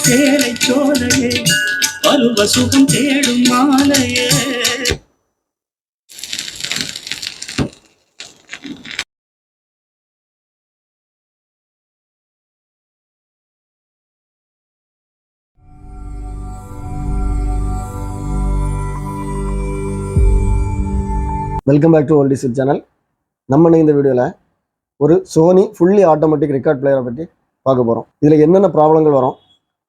சேலை சோலையே பருவ சுகம் தேடும் மாலையே. Welcome back to old is channel. நம்ம இந்த வீடியோவில் ஒரு சோனி ஃபுல்லி ஆட்டோமேட்டிக் ரெக்கார்ட் பிளேயரை பற்றி பார்க்க போகிறோம். இதில் என்னென்ன ப்ராப்ளங்கள் வரும்,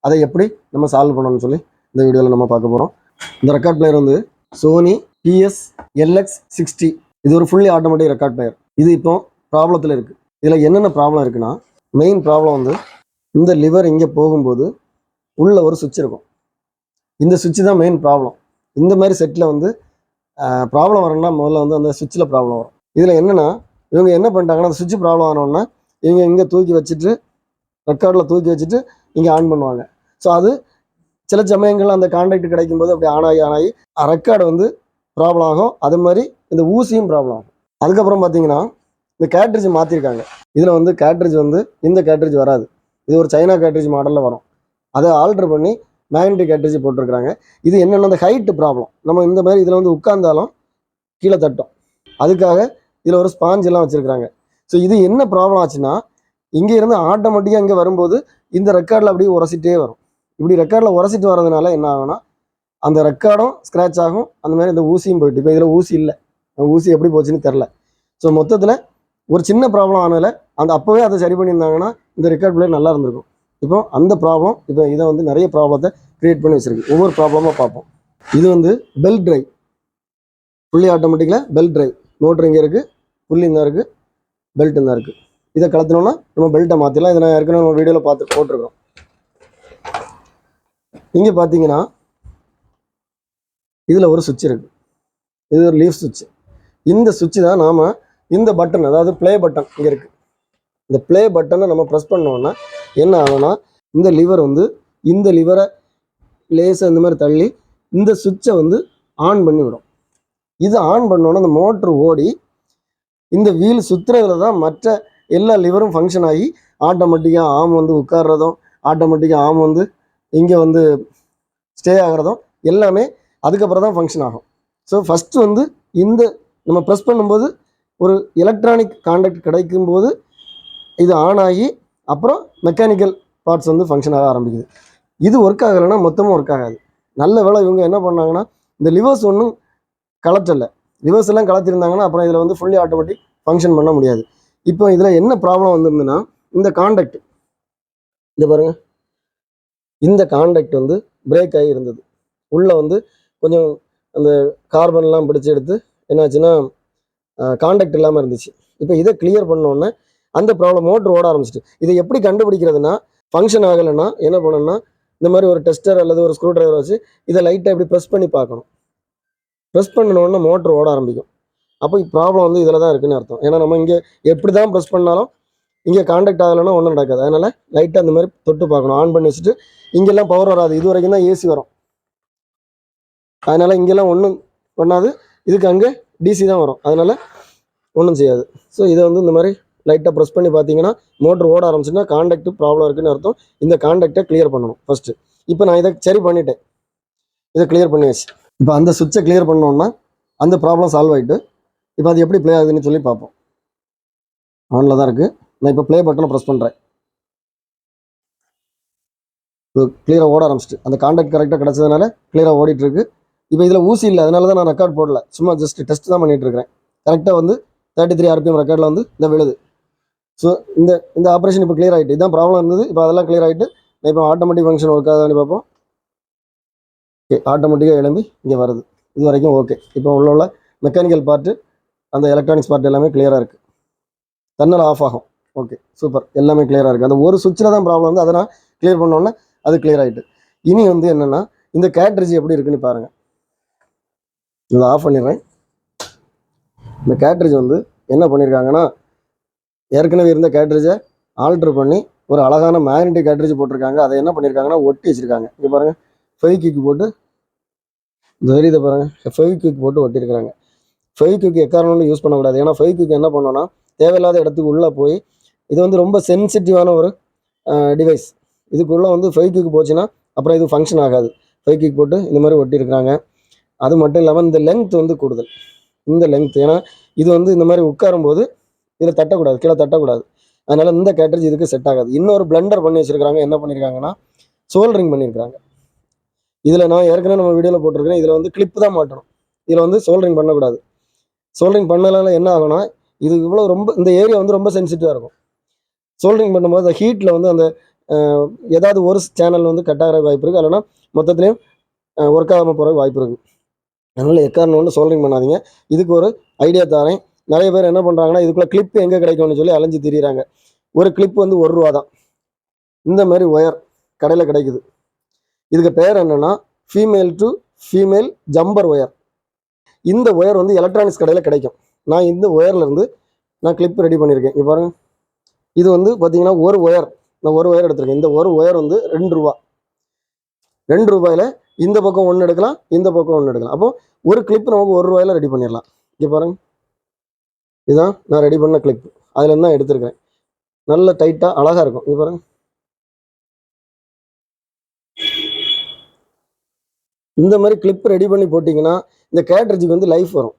அதை எப்படி நம்ம சால்வ் பண்ணணும்னு சொல்லி இந்த வீடியோவில் நம்ம பார்க்க போகிறோம். இந்த ரெக்கார்ட் பிளேயர் வந்து சோனி PS-LX60. இது ஒரு ஃபுல்லி ஆட்டோமேட்டிக் ரெக்கார்ட் பிளேயர். இது இப்போ ப்ராப்ளத்தில் இருக்குது. இதில் என்னென்ன ப்ராப்ளம் இருக்குன்னா, மெயின் ப்ராப்ளம் வந்து இந்த லிவர் இங்கே போகும்போது உள்ள ஒரு சுவிட்ச் இருக்கும். இந்த சுவிட்ச் தான் மெயின் ப்ராப்ளம். இந்த மாதிரி செட்டில் வந்து ப்ராப்ளம் வரணும்னா முதல்ல வந்து அந்த சுவிட்சில் ப்ராப்ளம் வரும். இதில் என்னென்னா, இவங்க என்ன பண்ணிட்டாங்கன்னா, அந்த சுவிட்ச் ப்ராப்ளம் ஆனோன்னா இவங்க இங்கே தூக்கி வச்சுட்டு ரெக்கார்டில் தூக்கி வச்சுட்டு இங்கே ஆன் பண்ணுவாங்க. ஸோ அது சில சமயங்கள் அந்த கான்டாக்ட் கிடைக்கும்போது அப்படி ஆனாகி ரெக்கார்டு வந்து ப்ராப்ளம் ஆகும். அது மாதிரி இந்த ஊசியும் ப்ராப்ளம் ஆகும். அதுக்கப்புறம் பார்த்தீங்கன்னா, இந்த கேட்ரிட்ஜ் மாற்றிருக்காங்க. இதில் வந்து கேட்ரிட்ஜ் வந்து இந்த கேட்ரிட்ஜ் வராது. இது ஒரு சைனா கேட்ரிட்ஜ் மாடலில் வரும். அதை ஆல்ட்ரு பண்ணி மேக்னெட்டிக் கேட்ரிட்ஜ் போட்டிருக்கிறாங்க. இது என்னென்ன, அந்த ஹைட்டு ப்ராப்ளம். நம்ம இந்த மாதிரி இதில் வந்து உட்கார்ந்தாலும் கீழே தட்டும். அதுக்காக இதில் ஒரு ஸ்பாஞ்ச் எல்லாம் வச்சுருக்காங்க. ஸோ இது என்ன ப்ராப்ளம் ஆச்சுன்னா, இங்கே இருந்து ஆட்டோமேட்டிக்காக இங்கே வரும்போது இந்த ரெக்கார்டில் அப்படியே உரசிட்டே வரும். இப்படி ரெக்கார்டில் உரசிட்டு வரதுனால என்ன ஆகும்னா, அந்த ரெக்கார்டும் ஸ்க்ராட்ச் ஆகும். அந்த மாதிரி இந்த ஊசியும் போயிட்டு, இப்போ இதில் ஊசி இல்லை, ஊசி எப்படி போச்சுன்னு தெரில. ஸோ மொத்தத்தில் ஒரு சின்ன ப்ராப்ளம் ஆனதில் அப்போவே அதை சரி பண்ணியிருந்தாங்கன்னா இந்த ரெக்கார்ட் பிளேயர் நல்லா இருந்திருக்கும். இப்போ அந்த ப்ராப்ளம் இப்போ இதை வந்து நிறைய ப்ராப்ளத்தை க்ரியேட் பண்ணி வச்சுருக்கு. ஒவ்வொரு ப்ராப்ளமாக பார்ப்போம். இது வந்து பெல்ட் ட்ரைவ், ஃபுல்லி ஆட்டோமேட்டிக்கில் பெல்ட் ட்ரைவ். மோட்ரு இங்கே இருக்குது, புள்ளி இந்த இருக்குது, பெல்ட் இந்த இருக்குது. இதை கலத்தினோன்னா நம்ம பெல்ட்டை மாற்றிடலாம். இதை நான் ஏற்கனவே நம்ம வீடியோவில் போட்டிருக்கோம். இங்கே பார்த்தீங்கன்னா இதில் ஒரு சுவிட்ச் இருக்குது. இது ஒரு லீஃப் சுவிட்ச். இந்த சுவிட்ச் தான் நாம் இந்த பட்டன், அதாவது ப்ளே பட்டன் இங்கே இருக்குது. இந்த ப்ளே பட்டனை நம்ம ப்ரெஸ் பண்ணோன்னா என்ன ஆகும்னா, இந்த லிவர் வந்து இந்த லிவரை லேசாக இந்த மாதிரி தள்ளி இந்த சுவிட்சை வந்து ஆன் பண்ணி விடும். இது ஆன் பண்ணோன்னா அந்த மோட்ரு ஓடி இந்த வீல் சுற்றுறதுல தான் மற்ற எல்லா லிவரும் ஃபங்க்ஷன் ஆகி ஆட்டோமேட்டிக்காக ஆம் வந்து உட்கார்றதும், ஆட்டோமேட்டிக்காக ஆம் வந்து இங்கே வந்து ஸ்டே ஆகிறதும் எல்லாமே அதுக்கப்புறம் தான் ஃபங்க்ஷன் ஆகும். ஸோ ஃபஸ்ட்டு வந்து இந்த நம்ம ப்ரெஸ் பண்ணும்போது ஒரு எலக்ட்ரானிக் கான்டாக்ட் கிடைக்கும்போது இது ஆன் ஆகி அப்புறம் மெக்கானிக்கல் பார்ட்ஸ் வந்து ஃபங்க்ஷன் ஆக ஆரம்பிக்குது. இது ஒர்க் ஆகலைன்னா மொத்தமும் ஒர்க் ஆகாது. நல்ல வேலை இவங்க என்ன பண்ணாங்கன்னா, இந்த லிவர்ஸ் ஒன்றும் கலட்டலை. ரிவர்ஸ் எல்லாம் கலத்திருந்தாங்கன்னா அப்புறம் இதில் வந்து ஃபுல்லி ஆட்டோமேட்டிக் ஃபங்க்ஷன் பண்ண முடியாது. இப்போ இதில் என்ன ப்ராப்ளம் வந்துருந்துன்னா, இந்த கான்டாக்ட் இந்த பாருங்கள், இந்த கான்டாக்ட் வந்து பிரேக் ஆகி இருந்தது. உள்ளே வந்து கொஞ்சம் அந்த கார்பன்லாம் பிடிச்சி எடுத்து என்னாச்சுன்னா கான்டாக்ட் இல்லாமல் இருந்துச்சு. இப்போ இதை கிளியர் பண்ணோன்னே அந்த ப்ராப்ளம் மோட்ரு ஓட ஆரம்பிச்சிட்டு. இதை எப்படி கண்டுபிடிக்கிறதுனா, ஃபங்க்ஷன் ஆகலைன்னா என்ன பண்ணணும்னா, இந்த மாதிரி ஒரு டெஸ்டர் அல்லது ஒரு ஸ்க்ரூ ட்ரைவர் வச்சு இதை லைட்டாக இப்படி ப்ரெஸ் பண்ணி பார்க்கணும். ப்ரெஸ் பண்ணணுன்னா மோட்ரு ஓட ஆரம்பிக்கும். அப்போ ப்ராப்ளம் வந்து இதில் தான் இருக்குதுன்னு அர்த்தம். ஏன்னா நம்ம இங்கே எப்படி தான் ப்ரெஸ் பண்ணாலும் இங்கே கான்டாக்ட் ஆகலைன்னா ஒன்றும் நடக்காது. அதனால் லைட்டாக அந்த மாதிரி தொட்டு பார்க்கணும். ஆன் பண்ணி வச்சுட்டு இங்கெல்லாம் பவர் வராது. இது வரைக்கும் தான் ஏசி வரும். அதனால் இங்கெல்லாம் ஒன்றும் பண்ணாது. இதுக்கு அங்கே டிசி தான் வரும். அதனால் ஒன்றும் செய்யாது. ஸோ இதை வந்து இந்த மாதிரி லைட்டாக ப்ரெஸ் பண்ணி பார்த்தீங்கன்னா மோட்ரு ஓட ஆரம்பிச்சுன்னா கான்டாக்ட் ப்ராப்ளம் இருக்குதுன்னு அர்த்தம். இந்த கான்டாக்டை கிளியர் பண்ணணும் ஃபஸ்ட்டு. இப்போ நான் இதை சரி பண்ணிட்டேன், இதை கிளியர் பண்ணியாச்சு. இப்போ அந்த சுவிட்சை கிளியர் பண்ணோன்னா அந்த ப்ராப்ளம் சால்வ் ஆகிட்டு. இப்போ அது எப்படி ப்ளே ஆகுதுன்னு சொல்லி பார்ப்போம். ஆனில் தான் இருக்குது. நான் இப்போ ப்ளே பட்டனை ப்ரெஸ் பண்ணுறேன். இப்போ கிளியராக ஓட ஆரம்பிச்சிட்டு அந்த கான்டாக்ட் கரெக்டாக கிடச்சதுனால கிளியராக ஓடிட்டுருக்கு. இப்போ இதில் ஊசி இல்லை, அதனால தான் நான் ரெக்கார்ட் போடல. சும்மா ஜஸ்ட் டெஸ்ட் தான் பண்ணிகிட்டு இருக்கிறேன். கரெக்டாக வந்து 33 RPM ரெக்கார்டில் வந்து இந்த விழுது. ஸோ இந்த ஆப்ரேஷன் இப்போ கிளியர் ஆகிட்டு. இதுதான் ப்ராப்ளம் இருந்தது. இப்போ அதெல்லாம் கிளியர் ஆகிட்டு. நான் இப்போ ஆட்டோமேட்டிக் ஃபங்க்ஷன் ஒர்க் ஆகுதான்னு பார்ப்போம். ஓகே, ஆட்டோமேட்டிக்காக எழும்பி இங்கே வருது. இது வரைக்கும் ஓகே. இப்போ உள்ள மெக்கானிக்கல் பார்ட்டு, அந்த எலக்ட்ரானிக்ஸ் பார்ட் எல்லாமே கிளியராக இருக்குது. தன்னால் ஆஃப் ஆகும். ஓகே, சூப்பர், எல்லாமே கிளியராக இருக்குது. அந்த ஒரு சுவிட்சில் தான் ப்ராப்ளம் வந்து, அதை நான் கிளியர் பண்ணோன்னே அது கிளியர் ஆகிட்டு. இனி வந்து என்னென்னா, இந்த கேட்ரிட்ஜ் எப்படி இருக்குன்னு பாருங்கள். இதை ஆஃப் பண்ணிடுறேன். இந்த கேட்ரிட்ஜ் வந்து என்ன பண்ணியிருக்காங்கன்னா, ஏற்கனவே இருந்த கேட்ரிட்ஜை ஆல்ட்ரு பண்ணி ஒரு அழகான மேக்னெட்டிக் கேட்ரிட்ஜ் போட்டிருக்காங்க. அதை என்ன பண்ணியிருக்காங்கன்னா ஒட்டி வச்சுருக்காங்க. இங்கே பாருங்கள், ஃபெவிக்விக் போட்டு இந்த வெளியிதை பாருங்கள், ஃபெவிக்விக் போட்டு ஒட்டியிருக்கிறாங்க. ஃபெவிக்விக் எக்காரணம் யூஸ் பண்ணக்கூடாது. ஏன்னா ஃபெவிக்விக் என்ன பண்ணோன்னா தேவையில்லாத இடத்துக்கு உள்ளே போய் இது வந்து ரொம்ப சென்சிட்டிவான ஒரு டிவைஸ். இதுக்குள்ளே வந்து 5 கிக் போச்சுன்னா அப்புறம் இது ஃபங்க்ஷன் ஆகாது. 5 கிக் போட்டு இந்த மாதிரி ஒட்டியிருக்கிறாங்க. அது மட்டும் இல்லாமல் இந்த லெங்த் வந்து கூடுதல். இந்த லெங்த் ஏன்னா இது வந்து இந்த மாதிரி உட்காரும்போது இதில் தட்டக்கூடாது, கீழே தட்டக்கூடாது. அதனால இந்த கேட்ரேஜ் இதுக்கு செட் ஆகாது. இன்னொரு பிளண்டர் பண்ணி வச்சிருக்காங்க. என்ன பண்ணியிருக்காங்கன்னா சோல்டரிங் பண்ணியிருக்காங்க. இதில் நான் ஏற்கனவே நம்ம வீடியோவில் போட்டிருக்கிறேன். இதில் வந்து கிளிப் தான் மாட்டணும். இதில் வந்து சோல்டரிங் பண்ணக்கூடாது. சோல்டரிங் பண்ணனால என்ன ஆகும்னா இது இவ்வளோ ரொம்ப இந்த ஏரியா வந்து ரொம்ப சென்சிட்டிவாக இருக்கும். சோல்டரிங் பண்ணும்போது அந்த ஹீட்டில் வந்து அந்த ஏதாவது ஒரு சேனல் வந்து கட் ஆகிற வாய்ப்பு இருக்குது. இல்லைன்னா மொத்தத்துலேயும் ஒர்க் ஆகாமல் போகிற வாய்ப்பு இருக்குது. அதனால் எக்காரணம் ஒன்று சோல்டரிங் பண்ணாதீங்க. இதுக்கு ஒரு ஐடியா தரேன். நிறைய பேர் என்ன பண்ணுறாங்கன்னா இதுக்குள்ளே கிளிப் எங்கே கிடைக்கும்னு சொல்லி அலைஞ்சு திரியிறாங்க. ஒரு கிளிப் வந்து ₹1 தான். இந்த மாதிரி ஒயர் கடையில் கிடைக்குது. இதுக்கு பேர் என்னென்னா female to female jumper wire. இந்த ஒயர் வந்து எலக்ட்ரானிக்ஸ் கடையில் கிடைக்கும். நான் இந்த ஒயர்லேருந்து நான் கிளிப் ரெடி பண்ணியிருக்கேன். இங்கே பாருங்கள். இது வந்து பார்த்தீங்கன்னா ஒரு ஒயர், நான் ஒரு ஒயர் எடுத்திருக்கேன். இந்த ஒரு ஒயர் வந்து ₹2. ₹2 இந்த பக்கம் ஒன்று எடுக்கலாம், இந்த பக்கம் ஒன்று எடுக்கலாம். அப்போ ஒரு கிளிப் நமக்கு ₹1 ரெடி பண்ணிடலாம். இங்கே பாருங்க, இதுதான் நான் ரெடி பண்ண கிளிப். அதுலேருந்து தான் எடுத்திருக்கேன். நல்ல டைட்டாக அழகாக இருக்கும். இங்கே பாருங்க. இந்த மாதிரி கிளிப் ரெடி பண்ணி போட்டிங்கன்னா இந்த கேட்ரேஜுக்கு வந்து லைஃப் வரும்.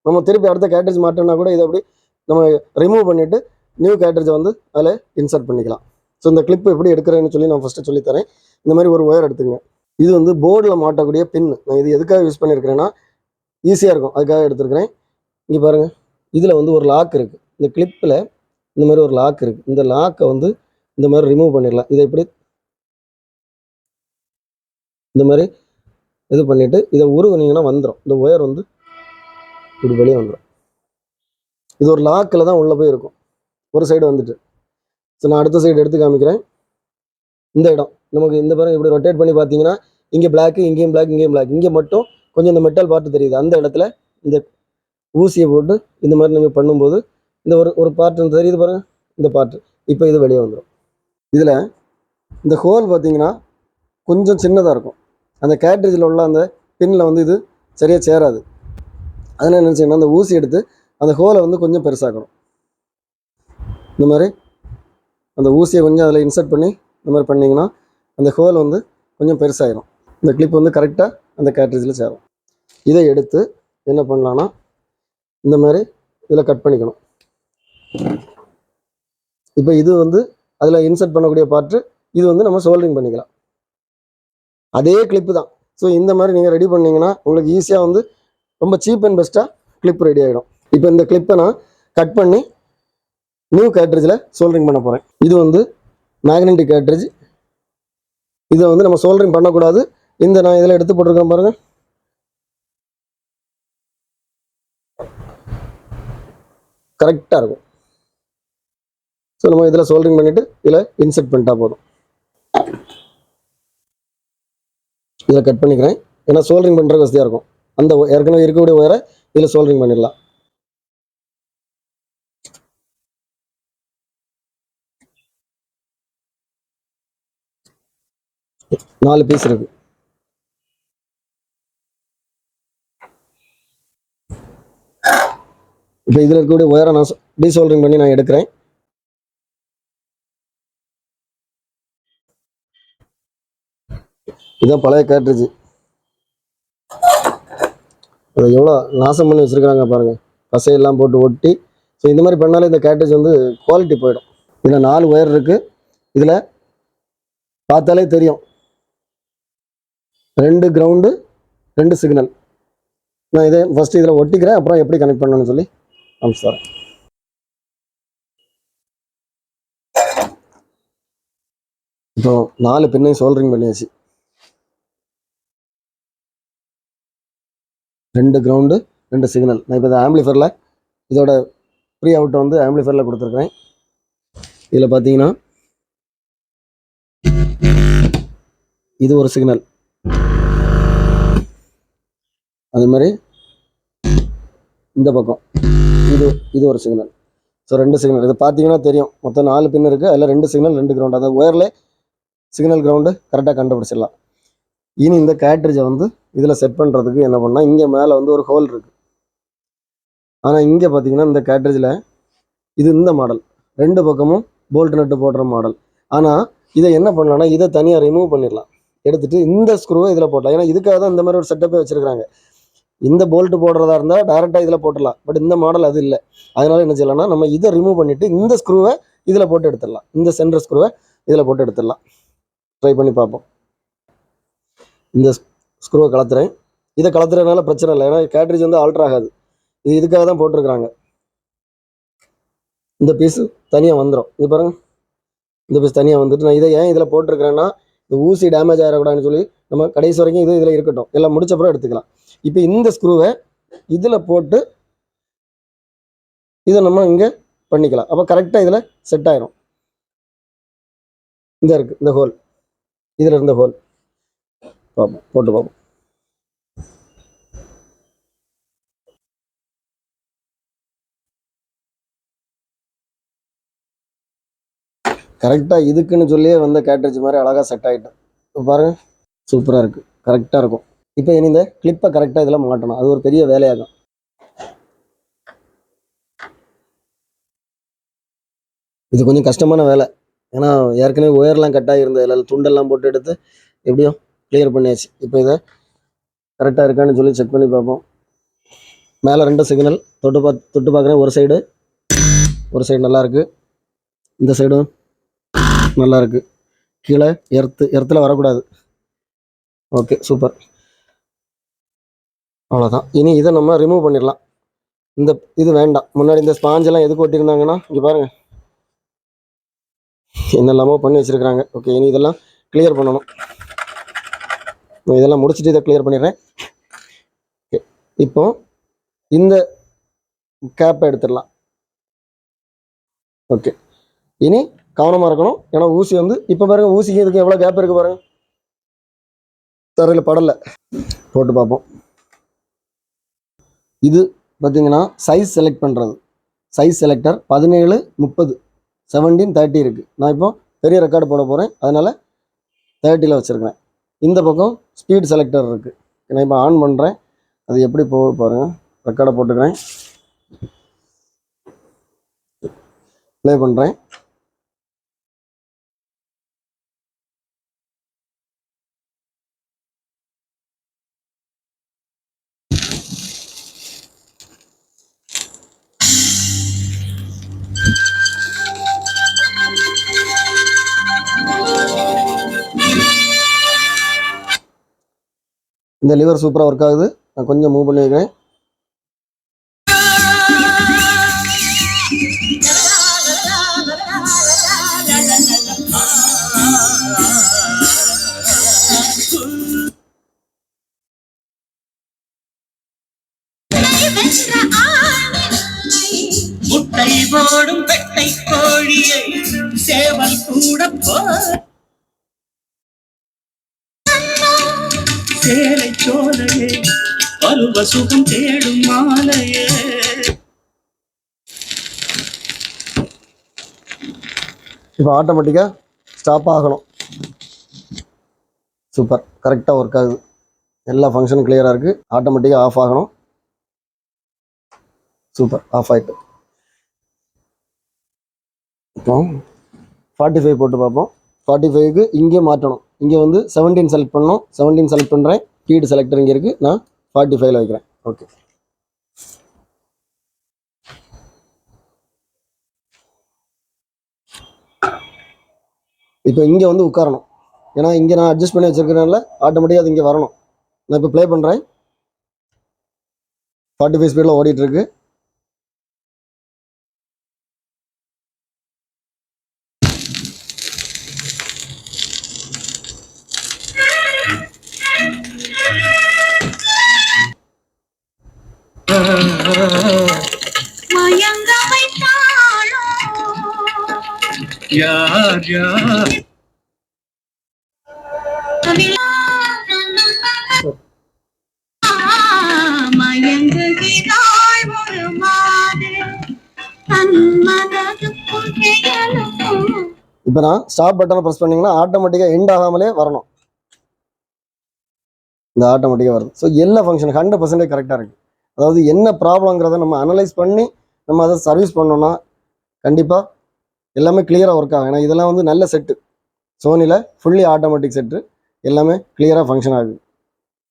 நம்ம திருப்பி அடுத்த கேட்ரேஜ் மாட்டோம்னா கூட இதை அப்படி நம்ம ரிமூவ் பண்ணிவிட்டு நியூ கேட்ரேஜை வந்து அதில் இன்சர்ட் பண்ணிக்கலாம். ஸோ இந்த கிளிப் எப்படி எடுக்கிறேன்னு சொல்லி நான் ஃபஸ்ட்டு சொல்லித்தரேன். இந்த மாதிரி ஒரு ஒயர் எடுத்துங்க. இது வந்து போர்டில் மாட்டக்கூடிய பின். நான் இது எதுக்காக யூஸ் பண்ணியிருக்கிறேன்னா ஈஸியாக இருக்கும், அதுக்காக எடுத்துருக்கிறேன். இங்கே பாருங்கள், இதில் வந்து ஒரு லாக் இருக்குது. இந்த கிளிப்பில் இந்த மாதிரி ஒரு லாக் இருக்குது. இந்த லாக்கை வந்து இந்த மாதிரி ரிமூவ் பண்ணிடலாம். இதை இப்படி இந்த மாதிரி இது பண்ணிவிட்டு இதை உருகுனீங்கன்னா வந்துடும். இந்த ஒயர் வந்து இப்படி வெளியே வந்துடும். இது ஒரு லாக்கில் தான் உள்ளே போய் இருக்கும். ஒரு சைடு வந்துட்டு ஸோ நான் அடுத்த சைடு எடுத்து காமிக்கிறேன். இந்த இடம் நமக்கு இந்த பாருங்க இப்படி ரொட்டேட் பண்ணி பார்த்தீங்கன்னா இங்கே பிளாக்கு, இங்கேயும் பிளாக், இங்கேயும் பிளாக். இங்கே மட்டும் கொஞ்சம் இந்த மெட்டல் பார்ட்டு தெரியுது. அந்த இடத்துல இந்த ஊசியை போட்டு இந்த மாதிரி நீங்கள் பண்ணும்போது இந்த ஒரு பார்ட்டு தெரியுது பாருங்கள், இந்த பார்ட்டு இப்போ இது வெளியே வந்துடும். இதில் இந்த ஹோல் பார்த்தீங்கன்னா கொஞ்சம் சின்னதாக இருக்கும். அந்த கேட்ரேஜில் உள்ள அந்த பின்னில் வந்து இது சரியாக சேராது. அதனால் என்ன செய்யணும், அந்த ஊசி எடுத்து அந்த ஹோலை வந்து கொஞ்சம் பெருசாக்கணும். இந்த மாதிரி அந்த ஊசியை கொஞ்சம் அதில் இன்சர்ட் பண்ணி இந்த மாதிரி பண்ணிங்கன்னா அந்த ஹோல் வந்து கொஞ்சம் பெருசாகிடும். இந்த கிளிப் வந்து கரெக்டாக அந்த கேட்ரேஜில் சேரும். இதை எடுத்து என்ன பண்ணலான்னா இந்த மாதிரி இதில் கட் பண்ணிக்கணும். இப்போ இது வந்து அதில் இன்சர்ட் பண்ணக்கூடிய பார்ட்டு, இது வந்து நம்ம சோல்டரிங் பண்ணிக்கலாம். அதே கிளிப்பு தான். ஸோ இந்த மாதிரி நீங்கள் ரெடி பண்ணிங்கன்னா உங்களுக்கு ஈஸியாக வந்து ரொம்ப சீப் அண்ட் பெஸ்ட்டாக கிளிப் ரெடி ஆகிடும். இப்போ இந்த கிளிப்பை நான் கட் பண்ணி நியூ கேட்ரேஜில் சோல்டரிங் பண்ண போகிறேன். இது வந்து மேக்னெட்டிக் கேட்ரேஜ். இதை வந்து நம்ம சோல்டரிங் பண்ணக்கூடாது. இந்த நான் இதில் எடுத்து போட்டிருக்கேன் பாருங்கள், கரெக்டாக இருக்கும். ஸோ நம்ம இதில் சோல்டரிங் பண்ணிவிட்டு இதில் இன்சர்ட் பண்ணிட்டா போதும். இதில் கட் பண்ணிக்கிறேன். ஏன்னா சோல்டரிங் பண்ணுறது வசதியாக இருக்கும். அந்த ஏற்கனவே இருக்கக்கூடிய ஒயரை இதில் சோல்டரிங் பண்ணிடலாம். நாலு பீஸ் இருக்கு. இப்போ இதில் இருக்கக்கூடிய ஒயரை நான் டீசோல்டரிங் பண்ணி நான் எடுக்கிறேன். இதான் பழைய கேட்ரேஜ். அதை எவ்வளோ நாசம் பண்ணி வச்சுருக்காங்க பாருங்கள், பசையெல்லாம் போட்டு ஒட்டி. ஸோ இந்த மாதிரி பண்ணாலே இந்த கேட்ரேஜ் வந்து குவாலிட்டி போயிடும். இதில் 4 ஒயர் இருக்குது. இதில் பார்த்தாலே தெரியும் 2 கிரவுண்டு 2 சிக்னல். நான் இதை ஃபஸ்ட்டு இதில் ஒட்டிக்கிறேன், அப்புறம் எப்படி கனெக்ட் பண்ணணும்னு சொல்லி காமிச்சு தரேன். இப்போ 4 பின்னையும் சோல்டரிங் பண்ணியாச்சு. 2 கிரவுண்டு 2 சிக்னல். நான் இப்போ இந்த ஆம்பிளிஃபரில் இதோட ப்ரீ அவுட்டை வந்து ஆம்பிளிஃபரில் கொடுத்துருக்குறேன். இதில் பார்த்தீங்கன்னா இது ஒரு சிக்னல், அது மாதிரி இந்த பக்கம் இது ஒரு சிக்னல். So 2 signal. இது பார்த்தீங்கன்னா தெரியும், மொத்தம் 4 பின் இருக்குது. அதில் 2 சிக்னல் 2 கிரவுண்டு. அந்த ஒயரில் சிக்னல் கிரவுண்டு கரெக்டாக கண்டுபிடிச்சிடலாம். இனி இந்த கேட்ரேஜை வந்து இதில் செட் பண்ணுறதுக்கு என்ன பண்ணால் இங்கே மேலே வந்து ஒரு ஹோல் இருக்குது. ஆனால் இங்கே பார்த்தீங்கன்னா இந்த கேட்ரேஜில் இது இந்த மாடல் 2 பக்கமும் போல்ட் நட்டு போடுற மாடல். ஆனால் இதை என்ன பண்ணலாம்னா இதை தனியாக ரிமூவ் பண்ணிடலாம். எடுத்துட்டு இந்த ஸ்க்ரூவை இதில் போடலாம். ஏன்னா இதுக்காக தான் இந்த மாதிரி ஒரு செட்டப்பே வச்சிருக்காங்க. இந்த போல்ட் போடுறதா இருந்தால் டேரெக்டாக இதில் போட்டுடலாம். பட் இந்த மாடல் அது இல்லை. அதனால என்ன செய்யலாம்னா நம்ம இதை ரிமூவ் பண்ணிட்டு இந்த ஸ்க்ரூவை இதில் போட்டு எடுத்துடலாம். இந்த சென்டர் ஸ்க்ரூவை இதில் போட்டு எடுத்துடலாம். ட்ரை பண்ணி பார்ப்போம். இந்த ஸ்க்ரூவை கலத்துறேன். இதை கலத்துறதுனால பிரச்சனை இல்லை. ஏன்னா கேட்ரிட்ஜ் வந்து ஆல்டர் ஆகாது. இது இதுக்காக தான் போட்டிருக்கிறாங்க. இந்த பீஸு தனியாக வந்துடும். இது பாருங்க, இந்த பீஸ் தனியாக வந்துட்டு நான் இதை ஏன் இதில் போட்டிருக்கிறேன்னா இந்த ஊசி டேமேஜ் ஆகிடக்கூடாதுன்னு சொல்லி நம்ம கடைசி வரைக்கும் இது இதில் இருக்கட்டும். எல்லாம் முடிச்சப்பறம் எடுத்துக்கலாம். இப்போ இந்த ஸ்க்ரூவை இதில் போட்டு இதை நம்ம இங்கே பண்ணிக்கலாம். அப்போ கரெக்டாக இதில் செட் ஆயிரும். இந்த இருக்குது இந்த ஹோல், இதில் இருந்த ஹோல் பார்ப்போம், போட்டு பார்ப்போம். கரெக்டாக இதுக்குன்னு சொல்லியே வந்த கேட்ரிட்ஜ் மாதிரி அழகாக செட் ஆகிட்டோம். இப்போ பாருங்கள், சூப்பராக இருக்குது, கரெக்டாக இருக்கும். இப்போ இனி இந்த கிளிப்பை கரெக்டாக இதில் மாட்டணும். அது ஒரு பெரிய வேலையாகும். இது கொஞ்சம் கஷ்டமான வேலை. ஏன்னா ஏற்கனவே ஒயர்லாம் கட் ஆகியிருந்தது, அதில் துண்டெல்லாம் போட்டு எடுத்து எப்படியோ கிளியர் பண்ணியாச்சு. இப்போ இதை கரெக்டாக இருக்கான்னு சொல்லி செக் பண்ணி பார்ப்போம். மேலே 2 சிக்னல் தொட்டு பார்க்குறேன். ஒரு சைடு நல்லாயிருக்கு, இந்த சைடும் நல்லாயிருக்கு. கீழே எர்த்தில் வரக்கூடாது. Okay, super. அவ்வளோதான். இனி இதை நம்ம ரிமூவ் பண்ணிடலாம். இது வேண்டாம். முன்னாடி இந்த ஸ்பாஞ்செல்லாம் எதுக்கு ஒட்டியிருந்தாங்கன்னா இங்கே பாருங்கள் என்னெல்லாமோ பண்ணி வச்சுருக்குறாங்க. ஓகே, இனி இதெல்லாம் கிளியர் பண்ணணும். இதெல்லாம் முடிச்சுட்டு இதை கிளியர் பண்ணிடுறேன். ஓகே, இப்போ இந்த கேப்பை எடுத்துடலாம். ஓகே, இனி கவனமாக இருக்கணும். ஏன்னா ஊசி வந்து இப்போ பாருங்கள், ஊசிக்கு இதுக்கு எவ்வளோ கேப் இருக்குது பாருங்கள். தரையில் படலை. போட்டு பார்ப்போம். இது பார்த்தீங்கன்னா சைஸ் செலக்ட் பண்ணுறது. சைஸ் செலக்டர் 17, 30, 17, 30 இருக்குது. நான் இப்போ பெரிய ரெக்கார்டு போட போகிறேன், அதனால் 30ல் வச்சுருக்கேன். இந்த பக்கம் ஸ்பீட் செலக்டர் இருக்குது. நான் இப்போ ஆன் பண்ணுறேன். அது எப்படி போக பாருங்கள். ரெக்கார்டை போட்டுக்கிறேன், ப்ளே பண்ணுறேன். இந்த லிவர் சூப்பராக ஒர்க் ஆகுது. நான் கொஞ்சம் மூவ் பண்ணி வைக்கிறேன். முட்டை போடும் பெட்டை கோழியை சேவல் கூட சேலை சோலையே பருவ சுகம் தேடும் மாலையே. இப்போ ஆட்டோமேட்டிக்காக ஸ்டாப் ஆகணும். சூப்பர், கரெக்டாக ஒர்க் ஆகுது. எல்லா ஃபங்க்ஷனும் கிளியராக இருக்குது. ஆட்டோமேட்டிக்காக ஆஃப் ஆகணும். சூப்பர், ஆஃப் ஆகிட்டு. இப்போ 45 போட்டு பார்ப்போம். 45க்கு இங்கே மாற்றணும். இங்கே வந்து 17 செலக்ட் பண்ணணும். 17 செலக்ட் பண்ணுறேன். ஸ்பீடு செலக்டர் இங்கே இருக்குது. நான் 45ல் வைக்கிறேன். ஓகே, இப்போ இங்கே வந்து உட்காரணும். ஏன்னா இங்கே நான் அட்ஜஸ்ட் பண்ணி வச்சுருக்கிறதுனால ஆட்டோமேட்டிக்காக அது இங்கே வரணும். நான் இப்போ ப்ளே பண்ணுறேன். 45 ஸ்பீடில் ஓடிட்டுருக்கு. யார் யார் இப்போ நான் ஸ்டாப் பட்டனை ப்ரெஸ் பண்ணிங்கன்னா ஆட்டோமேட்டிக்காக எண்ட் ஆகாமலே வரணும். இந்த ஆட்டோமேட்டிக்காக வருது. ஸோ எல்லா ஃபங்க்ஷன் 100% கரெக்டாக இருக்குது. அதாவது என்ன ப்ராப்ளங்கிறத நம்ம அனலைஸ் பண்ணி நம்ம அதை சர்வீஸ் பண்ணோன்னா கண்டிப்பாக எல்லாமே கிளியராக ஒர்க் ஆகும். ஏன்னா இதெல்லாம் வந்து நல்ல செட்டு. சோனியில் ஃபுல்லி ஆட்டோமேட்டிக் செட்டு எல்லாமே கிளியராக ஃபங்க்ஷன் ஆகுது.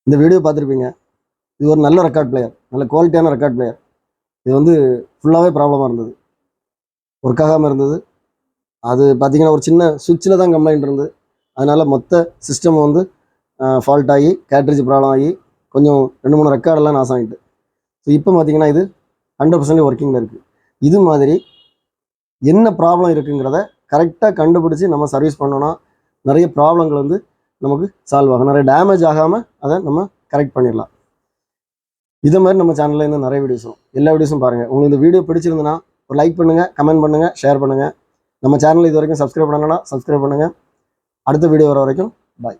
இந்த வீடியோ பார்த்துருப்பீங்க. இது ஒரு நல்ல ரெக்கார்ட் பிளேயர், நல்ல குவாலிட்டியான ரெக்கார்ட் பிளேயர். இது வந்து ஃபுல்லாகவே ப்ராப்ளமாக இருந்தது, ஒர்க் ஆகாமல் இருந்தது. அது பார்த்தீங்கன்னா ஒரு சின்ன சுவிட்சில் தான் கம்ப்ளைண்ட் இருந்தது. அதனால் மொத்த சிஸ்டம் வந்து ஃபால்ட் ஆகி கேட்ரிட்ஜ் ப்ராப்ளம் ஆகி கொஞ்சம் 2-3 ரெக்கார்டெல்லாம் நாசம் ஆகிட்டு. ஸோ இப்போ பார்த்தீங்கன்னா இது 100% ஒர்க்கிங்கில் இருக்குது. இது மாதிரி என்ன ப்ராப்ளம் இருக்குங்கிறத கரெக்டாக கண்டுபிடிச்சி நம்ம சர்வீஸ் பண்ணோன்னா நிறைய ப்ராப்ளங்கள் வந்து நமக்கு சால்வ் ஆகும். நிறைய டேமேஜ் ஆகாமல் அதை நம்ம கரெக்ட் பண்ணிடலாம். இது மாதிரி நம்ம சேனலில் இருந்து நிறைய வீடியோஸ் வரும். எல்லா வீடியோஸும் பாருங்கள். உங்களுக்கு இந்த வீடியோ பிடிச்சிருந்துன்னா ஒரு லைக் பண்ணுங்கள், கமெண்ட் பண்ணுங்கள், ஷேர் பண்ணுங்கள். நம்ம சேனல் இது வரைக்கும் சப்ஸ்கிரைப் பண்ணலைன்னா சப்ஸ்கிரைப் பண்ணுங்கள். அடுத்த வீடியோ வர வரைக்கும் பாய்.